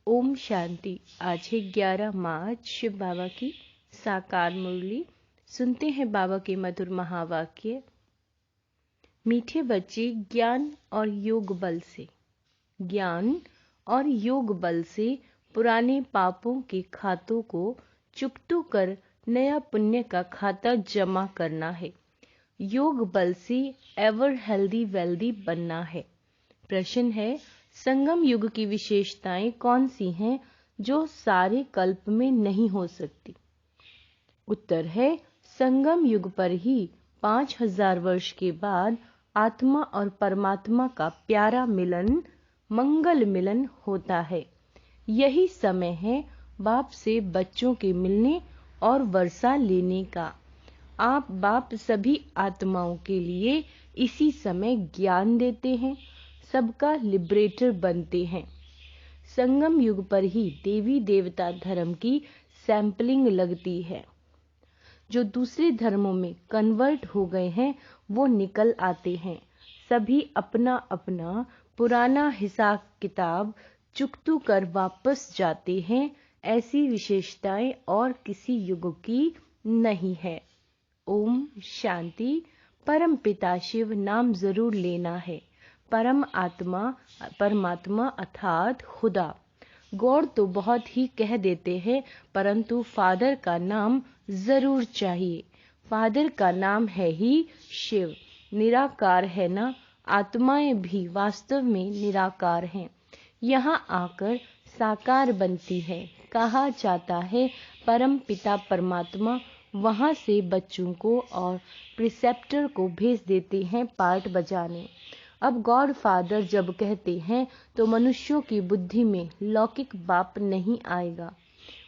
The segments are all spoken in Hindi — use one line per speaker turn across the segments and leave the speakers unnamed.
ओम शांति। आज है 11 मार्च, शिव बाबा की साकार मुरली। सुनते हैं बाबा के मधुर महावाक्य। मीठे बच्चे, ज्ञान और योग बल से, ज्ञान और योग बल से पुराने पापों के खातों को चुकतू कर नया पुण्य का खाता जमा करना है। योग बल से एवर हेल्दी वेल्दी बनना है। प्रश्न है, संगम युग की विशेषताएं कौन सी हैं जो सारे कल्प में नहीं हो सकती? उत्तर है, संगम युग पर ही 5000 वर्ष के बाद आत्मा और परमात्मा का प्यारा मिलन, मंगल मिलन होता है। यही समय है बाप से बच्चों के मिलने और वर्षा लेने का। आप बाप सभी आत्माओं के लिए इसी समय ज्ञान देते हैं, सबका लिबरेटर बनते हैं। संगम युग पर ही देवी देवता धर्म की सैंपलिंग लगती है। जो दूसरे धर्मों में कन्वर्ट हो गए हैं वो निकल आते हैं। सभी अपना अपना पुराना हिसाब किताब चुकतू कर वापस जाते हैं। ऐसी विशेषताएं और किसी युग की नहीं है। ओम शांति। परम पिता शिव नाम जरूर लेना है। परम आत्मा परमात्मा अर्थात खुदा, गॉड तो बहुत ही कह देते हैं, परंतु फादर का नाम जरूर चाहिए। फादर का नाम है ही शिव। निराकार है ना, आत्माएं भी वास्तव में निराकार हैं। यहाँ आकर साकार बनती है। कहा जाता है परम पिता परमात्मा वहाँ से बच्चों को और प्रिसेप्टर को भेज देते हैं पार्ट बजाने। अब गॉड फादर जब कहते हैं तो मनुष्यों की बुद्धि में लौकिक बाप नहीं आएगा।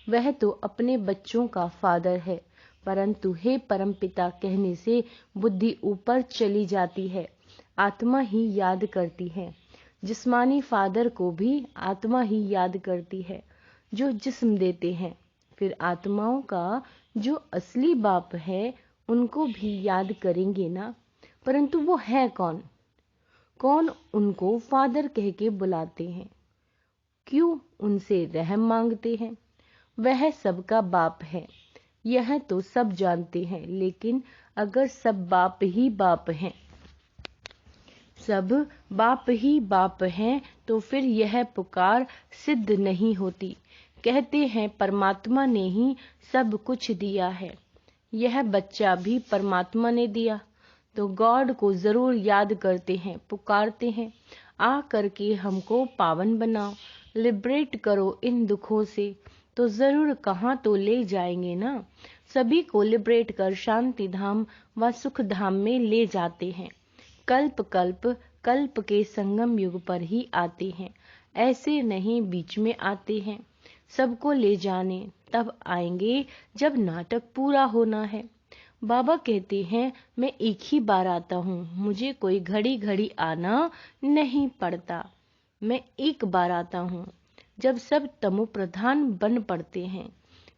वह तो अपने बच्चों का फादर है, परंतु हे परमपिता कहने से बुद्धि ऊपर चली जाती है। आत्मा ही याद करती है। जिस्मानी फादर को भी आत्मा ही याद करती है जो जिस्म देते हैं। फिर आत्माओं का जो असली बाप है उनको भी याद करेंगे ना, परंतु वो है कौन? कौन उनको फादर कह के बुलाते हैं? क्यों उनसे रहम मांगते हैं? वह सबका बाप है, यह तो सब जानते हैं। लेकिन अगर सब बाप ही बाप हैं, सब बाप ही बाप हैं, तो फिर यह पुकार सिद्ध नहीं होती। कहते हैं परमात्मा ने ही सब कुछ दिया है। यह बच्चा भी परमात्मा ने दिया, तो गॉड को जरूर याद करते हैं, पुकारते हैं, आ करके हमको पावन बनाओ, लिबरेट करो इन दुखों से। तो जरूर कहाँ तो ले जाएंगे ना। सभी को लिबरेट कर शांति धाम व सुख धाम में ले जाते हैं। कल्प कल्प कल्प के संगम युग पर ही आते हैं, ऐसे नहीं बीच में आते हैं। सबको ले जाने तब आएंगे जब नाटक पूरा होना है। बाबा कहते हैं मैं एक ही बार आता हूँ, मुझे कोई घड़ी घड़ी आना नहीं पड़ता। मैं एक बार आता हूँ जब सब तमो प्रधान बन पड़ते हैं,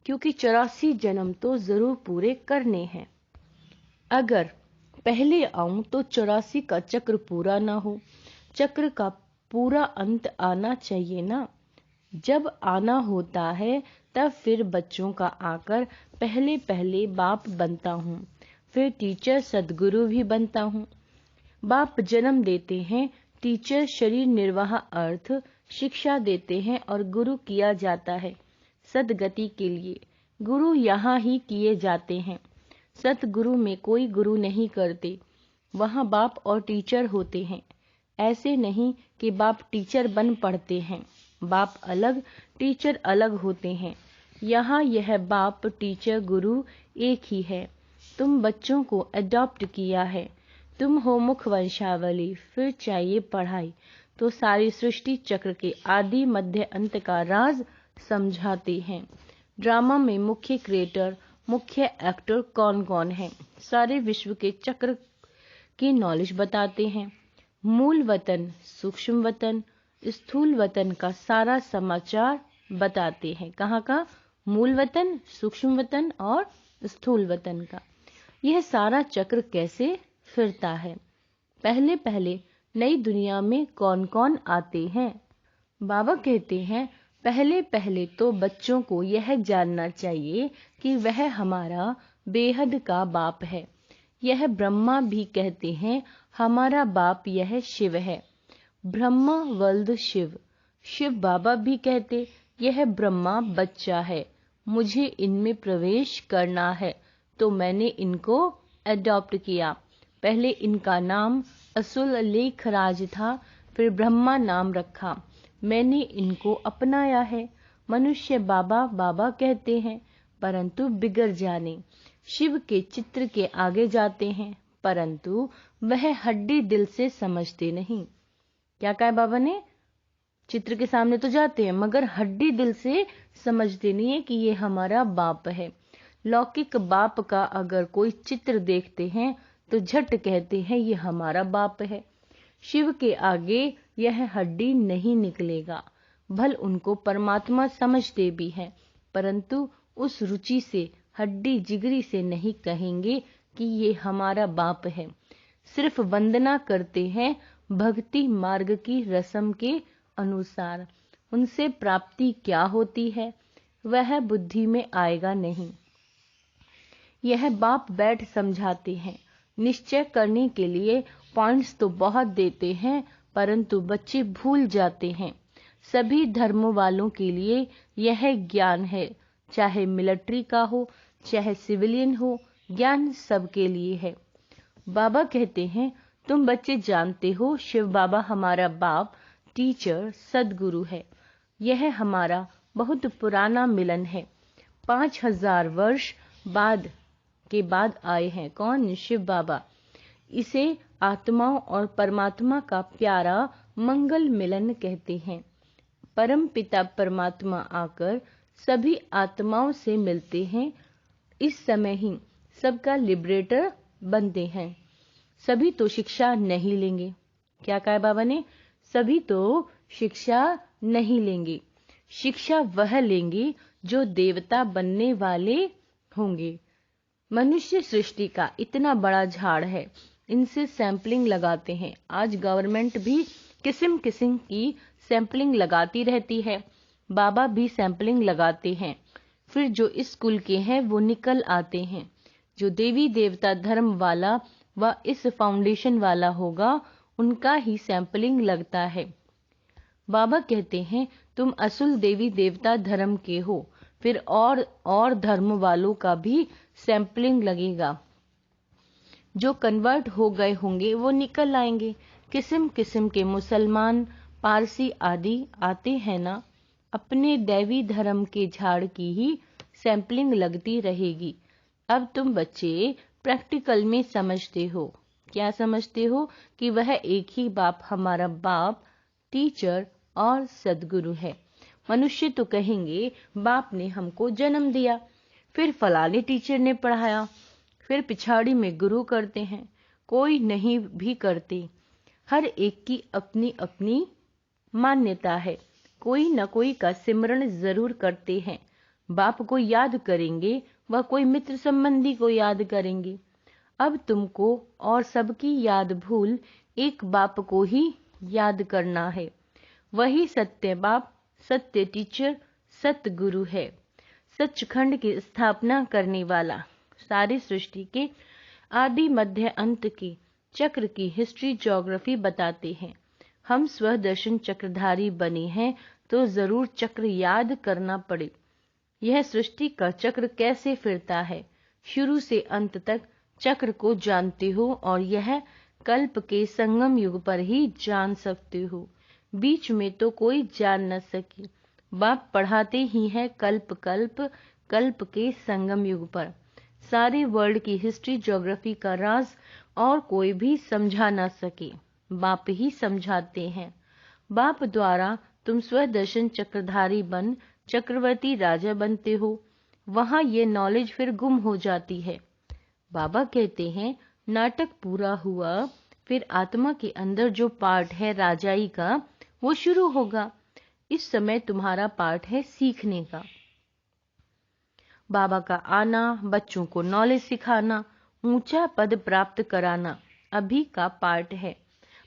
क्योंकि 84 जन्म तो जरूर पूरे करने हैं। अगर पहले आऊं तो 84 का चक्र पूरा ना हो। चक्र का पूरा अंत आना चाहिए ना। जब आना होता है तब फिर बच्चों का आकर पहले पहले बाप बनता हूँ, फिर टीचर सदगुरु भी बनता हूँ। बाप जन्म देते हैं, टीचर शरीर निर्वाह अर्थ शिक्षा देते हैं और गुरु किया जाता है सदगति के लिए। गुरु यहाँ ही किए जाते हैं। सतगुरु में कोई गुरु नहीं करते, वहाँ बाप और टीचर होते हैं। ऐसे नहीं कि बाप टीचर बन पड़ते हैं। बाप अलग टीचर अलग होते हैं। यहाँ यह बाप टीचर गुरु एक ही है। तुम बच्चों को अडॉप्ट किया है। तुम हो मुख वंशावली, फिर चाहिए पढ़ाई, तो सारी सृष्टि चक्र के आदि मध्य अंत का राज समझाते हैं। ड्रामा में मुख्य क्रिएटर मुख्य एक्टर कौन कौन है, सारे विश्व के चक्र की नॉलेज बताते हैं। मूल वतन, सूक्ष्म वतन, स्थूल वतन का सारा समाचार बताते हैं। कहाँ का? मूल वतन, सूक्ष्म वतन और स्थूल वतन का। यह सारा चक्र कैसे फिरता है। पहले पहले नई दुनिया में कौन कौन आते हैं? बाबा कहते हैं पहले पहले तो बच्चों को यह जानना चाहिए कि वह हमारा बेहद का बाप है। यह ब्रह्मा भी कहते हैं हमारा बाप यह शिव है, ब्रह्मा वल्द शिव। शिव बाबा भी कहते यह ब्रह्मा बच्चा है, मुझे इनमें प्रवेश करना है, तो मैंने इनको अडॉप्ट किया। पहले इनका नाम असुल लेखराज था, फिर ब्रह्मा नाम रखा, मैंने इनको अपनाया है। मनुष्य बाबा बाबा कहते हैं, परंतु बिगड़ जाने शिव के चित्र के आगे जाते हैं, परंतु वह हड्डी दिल से समझते नहीं। क्या कहा बाबा ने? चित्र के सामने तो जाते हैं मगर हड्डी दिल से समझते नहीं है कि ये हमारा बाप है। लौकिक बाप का अगर कोई चित्र देखते हैं तो झट कहते हैं ये हमारा बाप है। शिव के आगे यह हड्डी नहीं निकलेगा। भल उनको परमात्मा समझते भी हैं, परंतु उस रुचि से हड्डी जिगरी से नहीं कहेंगे कि ये हमारा बाप है। सिर्फ वंदना करते हैं भक्ति मार्ग की रस्म के अनुसार। उनसे प्राप्ति क्या होती है वह बुद्धि में आएगा नहीं। यह बाप बैठ समझाते हैं। निश्चय करने के लिए पॉइंट्स तो बहुत देते हैं, परंतु बच्चे भूल जाते हैं। सभी धर्म वालों के लिए यह ज्ञान है, चाहे मिलिट्री का हो चाहे सिविलियन हो, ज्ञान सबके लिए है। बाबा कहते हैं तुम बच्चे जानते हो शिव बाबा हमारा बाप टीचर सदगुरु है। यह हमारा बहुत पुराना मिलन है। 5000 वर्ष के बाद आए हैं। कौन? शिव बाबा। इसे आत्माओं और परमात्मा का प्यारा मंगल मिलन कहते हैं। परम पिता परमात्मा आकर सभी आत्माओं से मिलते हैं। इस समय ही सबका लिबरेटर बनते हैं। सभी तो शिक्षा नहीं लेंगे। क्या कहा बाबा ने? सभी तो शिक्षा नहीं लेंगे। शिक्षा वह लेंगे जो देवता बनने वाले होंगे। मनुष्य सृष्टि का इतना बड़ा झाड़ है, इनसे सैंपलिंग लगाते हैं। आज गवर्नमेंट भी किस्म किस्म की सैंपलिंग लगाती रहती है। बाबा भी सैंपलिंग लगाते हैं। फिर जो इस कुल के हैं वो निकल आते हैं। जो देवी देवता धर्म वाला व इस फाउंडेशन वाला होगा उनका ही सैंपलिंग लगता है। बाबा कहते हैं तुम असुल देवी देवता धर्म के हो, फिर और धर्म वालों का भी सैंपलिंग लगेगा। जो कन्वर्ट हो गए होंगे वो निकल आएंगे। किस्म किस्म के मुसलमान, पारसी आदि आते हैं ना, अपने दैवी धर्म के झाड़ की ही सैंपलिंग लगती रहेगी। अब तुम बच्चे प्रैक्टिकल में समझते हो। क्या समझते हो? कि वह एक ही बाप हमारा बाप टीचर और सदगुरु है। मनुष्य तो कहेंगे बाप ने हमको जन्म दिया, फिर फलाने टीचर ने पढ़ाया, फिर पिछाड़ी में गुरु करते हैं। कोई नहीं भी करते। हर एक की अपनी अपनी मान्यता है। कोई न कोई का सिमरण जरूर करते हैं। बाप को याद करेंगे व कोई मित्र संबंधी को याद करेंगे। अब तुमको और सबकी याद भूल एक बाप को ही याद करना है। वही सत्य बाप, सत्य टीचर, सत्य गुरु है। सचखंड की स्थापना करने वाला, सारी सृष्टि के आदि मध्य अंत की चक्र की हिस्ट्री ज्योग्राफी बताते हैं। हम स्वदर्शन चक्रधारी बने हैं तो जरूर चक्र याद करना पड़े। यह सृष्टि का चक्र कैसे फिरता है, शुरू से अंत तक चक्र को जानते हो और यह कल्प के संगम युग पर ही जान सकते हो। बीच में तो कोई जान न सके। बाप पढ़ाते ही है कल्प कल्प के संगम युग पर। सारे वर्ल्ड की हिस्ट्री ज्योग्राफी का राज और कोई भी समझा न सके, बाप ही समझाते हैं। बाप द्वारा तुम स्वदर्शन चक्रधारी बन चक्रवर्ती राजा बनते हो। वहां ये नॉलेज फिर गुम हो जाती है। बाबा कहते हैं नाटक पूरा हुआ, फिर आत्मा के अंदर जो पार्ट है राजाई का वो शुरू होगा। इस समय तुम्हारा पार्ट है सीखने का। बाबा का आना, बच्चों को नॉलेज सिखाना, ऊंचा पद प्राप्त कराना अभी का पार्ट है।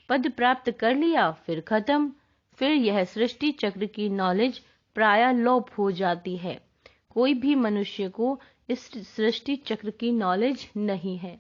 पद प्राप्त कर लिया फिर खत्म। फिर यह सृष्टि चक्र की नॉलेज प्रायः लोप हो जाती है। कोई भी मनुष्य को इस सृष्टि चक्र की नॉलेज नहीं है।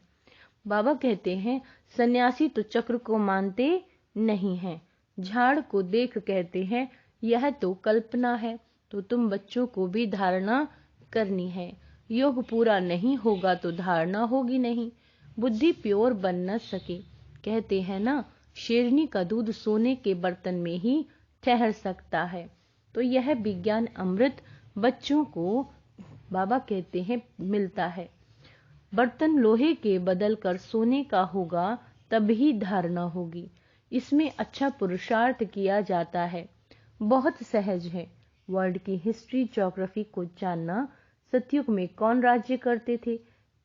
बाबा कहते हैं सन्यासी तो चक्र को मानते नहीं हैं। झाड़ को देख कहते हैं यह तो कल्पना है। तो तुम बच्चों को भी धारणा करनी है। योग पूरा नहीं होगा तो धारणा होगी नहीं। बुद्धि प्योर बन न सके। कहते हैं ना, शेरनी का दूध सोने के बर्तन में ही ठहर सकता है। तो यह विज्ञान अमृत बच्चों को बाबा कहते हैं मिलता है। बर्तन लोहे के बदल कर सोने का होगा तभी धारणा होगी। इसमें अच्छा पुरुषार्थ किया जाता है। बहुत सहज है। वर्ल्ड की हिस्ट्री ज्योग्राफी को जानना। सतयुग में कौन राज्य करते थे,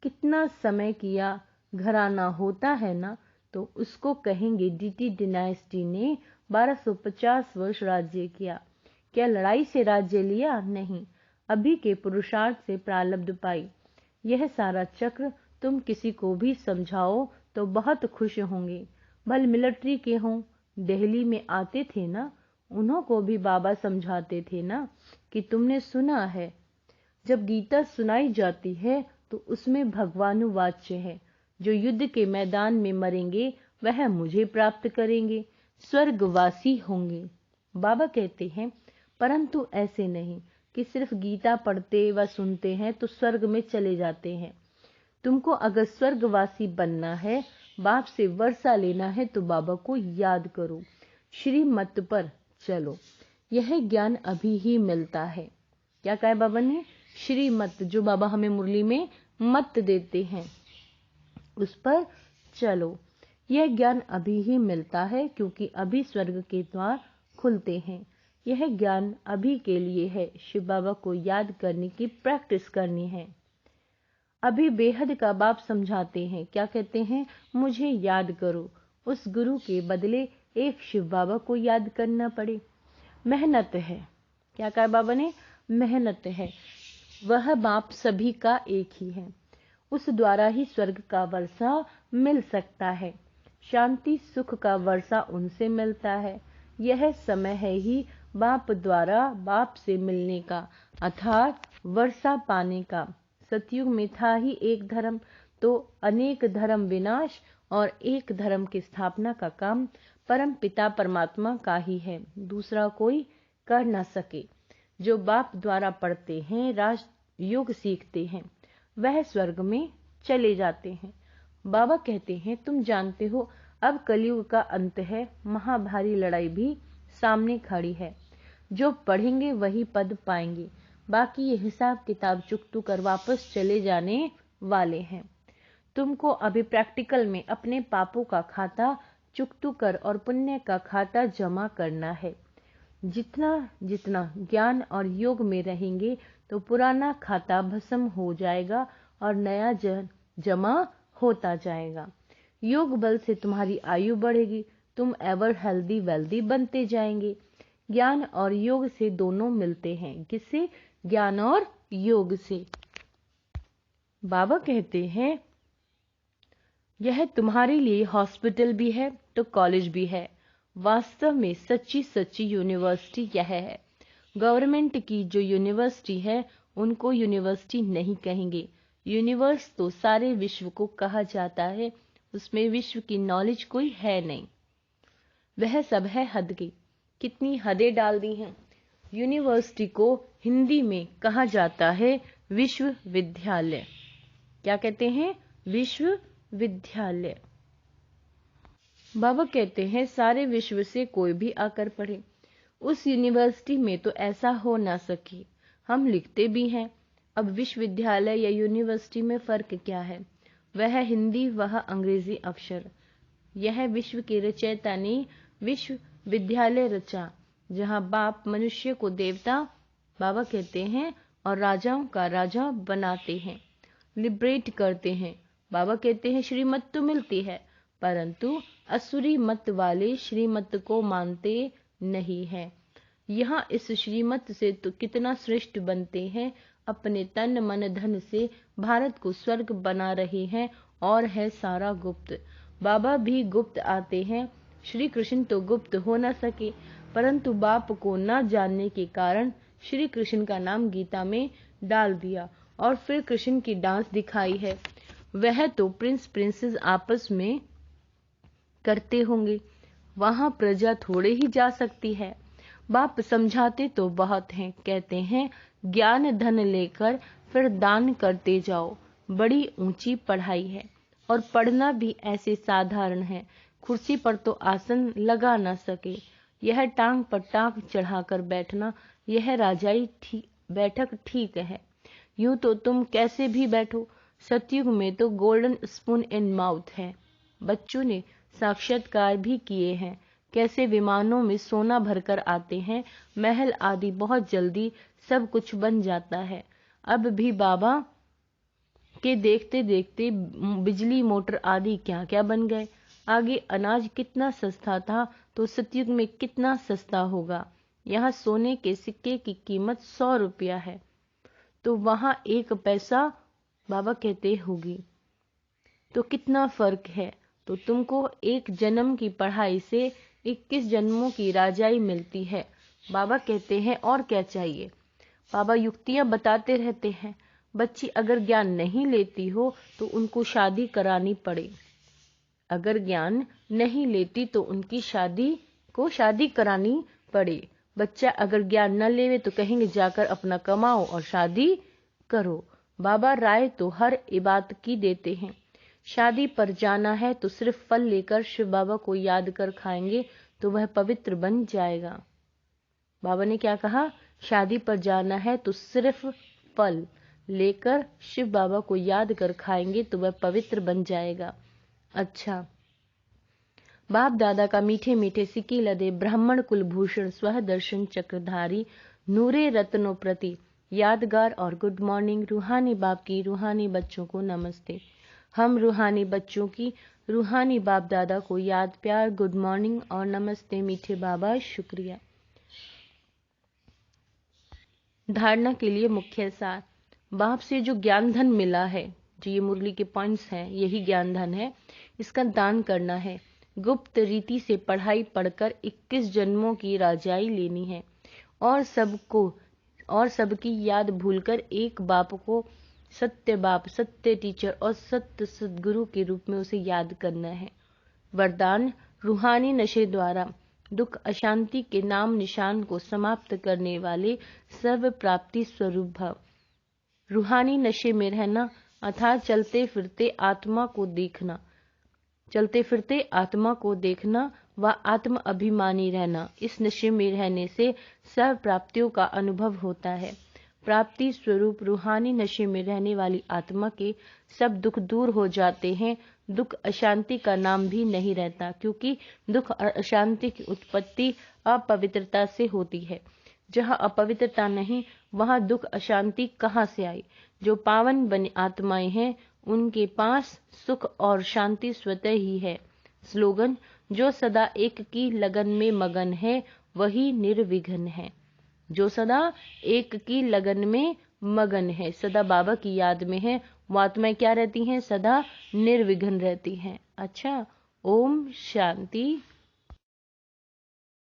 कितना समय किया, घराना होता है ना, तो उसको कहेंगे डीटी डिनाइस्टी ने 1250 वर्ष राज्य किया। क्या लड़ाई से राज्य लिया? नहीं, अभी के पुरुषार्थ से प्रारब्ध पाई। यह सारा चक्र तुम किसी को भी समझाओ तो बहुत खुश होंगे। भले मिलिट्री के हों, दिल्ली में आते थे ना, उन्हों को भी बाबा समझाते थे ना कि तुमने सुना है जब गीता सुनाई जाती है तो उसमें भगवानुवाच्य है, जो युद्ध के मैदान में मरेंगे वह मुझे प्राप्त करेंगे, स्वर्गवासी होंगे। बाबा कहते हैं परंतु ऐसे नहीं कि सिर्फ गीता पढ़ते व सुनते हैं तो स्वर्ग में चले जाते हैं। तुमको अगर स्वर्गवासी बनना है, बाप से वर्षा लेना है तो बाबा को याद करो, श्रीमत पर चलो। यह ज्ञान अभी ही मिलता है। क्या कहा बाबा ने? श्रीमत, जो बाबा हमें मुरली में मत देते हैं, उस पर चलो। यह ज्ञान अभी ही मिलता है क्योंकि अभी स्वर्ग के द्वार खुलते हैं। यह ज्ञान अभी के लिए है। शिव बाबा को याद करने की प्रैक्टिस करनी है। अभी बेहद का बाप समझाते हैं। क्या कहते हैं? मुझे याद करो। उस गुरु के बदले एक शिव बाबा को याद करना पड़े। मेहनत है। क्या कहा बाबा ने? मेहनत है। वह बाप सभी का एक ही है। उस द्वारा ही स्वर्ग का वर्षा मिल सकता है। शांति सुख का वर्षा उनसे मिलता है। यह समय है ही बाप द्वारा बाप से मिलने का, अर्थात वर्षा पाने का। सतयुग में था ही एक धर्म, तो अनेक धर्म विनाश और एक धर्म की स्थापना का काम परम पिता परमात्मा का ही है, दूसरा कोई कर न सके। जो बाप द्वारा पढ़ते हैं, राजयोग सीखते हैं, वह स्वर्ग में चले जाते हैं। बाबा कहते हैं तुम जानते हो अब कलयुग का अंत है। महाभारी लड़ाई भी सामने खड़ी है। जो पढ़ेंगे वही पद पाएंगे, बाकी ये हिसाब किताब चुकतू कर वापस चले जाने वाले हैं। तुमको अभी प्रैक्टिकल में अपने पापों का खाता चुकतू कर और पुण्य का खाता जमा करना है। जितना जितना ज्ञान और योग में रहेंगे तो पुराना खाता भस्म हो जाएगा और नया जमा होता जाएगा। योग बल से तुम्हारी आयु बढ़ेगी, तुम एवर हेल्दी वेल्दी बनते जाएंगे। ज्ञान और योग से दोनों मिलते हैं। किससे? ज्ञान और योग से। बाबा कहते हैं यह तुम्हारे लिए हॉस्पिटल भी है तो कॉलेज भी है। वास्तव में सच्ची सच्ची यूनिवर्सिटी यह है। गवर्नमेंट की जो यूनिवर्सिटी है उनको यूनिवर्सिटी नहीं कहेंगे। यूनिवर्स तो सारे विश्व को कहा जाता है, उसमें विश्व की नॉलेज कोई है नहीं, वह सब है हद की। कितनी हदें डाल दी हैं। यूनिवर्सिटी को हिंदी में कहा जाता है विश्वविद्यालय। क्या कहते हैं? विश्वविद्यालय। बाबा कहते हैं सारे विश्व से कोई भी आकर पढ़े। उस यूनिवर्सिटी में तो ऐसा हो ना सके। हम लिखते भी हैं। अब विश्वविद्यालय या यूनिवर्सिटी में फर्क क्या है? वह हिंदी, वह अंग्रेजी अक्षर। यह विश्व के रचयिता ने विश्वविद्यालय रचा, जहाँ बाप मनुष्य को देवता बाबा कहते हैं और राजाओं का राजा बनाते हैं, लिबरेट करते हैं। बाबा कहते हैं श्रीमत तो मिलती है, परंतु असुरी मत वाले श्रीमत को मानते नहीं हैं। यहाँ इस श्रीमत से तो कितना श्रेष्ठ बनते हैं। अपने तन मन धन से भारत को स्वर्ग बना रहे हैं और है सारा गुप्त। बाबा भी गुप्त आते हैं। श्री कृष्ण तो गुप्त हो न सके, परंतु बाप को न जानने के कारण श्री कृष्ण का नाम गीता में डाल दिया और फिर कृष्ण की डांस दिखाई है। वह तो प्रिंस प्रिंसेस आपस में करते होंगे, वहां प्रजा थोड़े ही जा सकती है। बाप समझाते तो बहुत हैं, कहते हैं ज्ञान धन लेकर फिर दान करते जाओ, बड़ी ऊंची पढ़ाई है और पढ़ना भी ऐसे साधारण है, कुर्सी पर तो आसन लगा ना सके, यह टांग पर टांग चढ़ाकर बैठना, यह राजाई बैठक ठीक है। यूं तो तुम कैसे भी बैठो, सतयुग में तो गोल्डन स्पून इन माउथ है। बच्चों ने साक्षात्कार भी किए हैं, कैसे विमानों में सोना भरकर आते हैं, महल आदि बहुत जल्दी सब कुछ बन जाता है। अब भी बाबा के देखते देखते बिजली मोटर आदि क्या क्या बन गए। आगे अनाज कितना सस्ता था तो सतयुग में कितना सस्ता होगा। यहाँ सोने के सिक्के की कीमत 100 रुपया है तो वहां 1 पैसा बाबा कहते होगी, तो कितना फर्क है। तो तुमको 1 जन्म की पढ़ाई से 21 जन्मों की राजाई मिलती है। बाबा कहते हैं और क्या चाहिए। बाबा युक्तियां बताते रहते हैं, बच्ची अगर ज्ञान नहीं लेती हो तो उनको शादी करानी पड़े, अगर ज्ञान नहीं लेती तो उनकी शादी करानी पड़े। बच्चा अगर ज्ञान न लेवे तो कहेंगे जाकर अपना कमाओ और शादी करो। बाबा राय तो हर इबात की देते हैं। शादी पर जाना है तो सिर्फ फल लेकर शिव बाबा को याद कर खाएंगे तो वह पवित्र बन जाएगा। बाबा ने क्या कहा, शादी पर जाना है तो सिर्फ फल लेकर शिव बाबा को याद कर खाएंगे तो वह पवित्र बन जाएगा। अच्छा, बाप दादा का मीठे मीठे सिक्के लदे ब्राह्मण कुलभूषण स्व दर्शन चक्रधारी नूरे रत्नों प्रति यादगार और गुड मॉर्निंग रूहानी बाप की रूहानी बच्चों को नमस्ते। हम रूहानी बच्चों की रूहानी बाप दादा को याद प्यार गुड मॉर्निंग और नमस्ते मीठे बाबा, शुक्रिया। धारणा के लिए मुख्य सार, बाप से जो ज्ञान धन मिला है, जो ये मुरली के पॉइंट्स हैं, यही ज्ञान धन है, इसका दान करना है। गुप्त रीति से पढ़ाई पढ़कर 21 जन्मों की राजाई लेनी है और सबकी याद भूलकर एक बाप को सत्य बाप, सत्य टीचर और सत्य सद्गुरु के रूप में उसे याद करना है। वरदान, रूहानी नशे द्वारा दुख अशांति के नाम निशान को समाप्त करने वाले सर्व प्राप्ति स्वरूप भव। रूहानी नशे में रहना अर्थात चलते फिरते आत्मा को देखना व आत्म अभिमानी रहना। इस नशे में रहने से सर्व प्राप्तियों का अनुभव होता है। प्राप्ति स्वरूप रूहानी नशे में रहने वाली आत्मा के सब दुख दूर हो जाते हैं। दुख अशांति का नाम भी नहीं रहता, क्योंकि दुख और अशांति की उत्पत्ति अपवित्रता से होती है। जहाँ अपवित्रता नहीं वहाँ दुख अशांति कहाँ से आई। जो पावन बने आत्माएं हैं उनके पास सुख और शांति स्वतः ही है। स्लोगन, जो सदा एक की लगन में मगन है वही निर्विघ्न है। जो सदा एक की लगन में मगन है, सदा बाबा की याद में है, वो आत्माएं क्या रहती हैं, सदा निर्विघ्न रहती हैं। अच्छा, ओम शांति।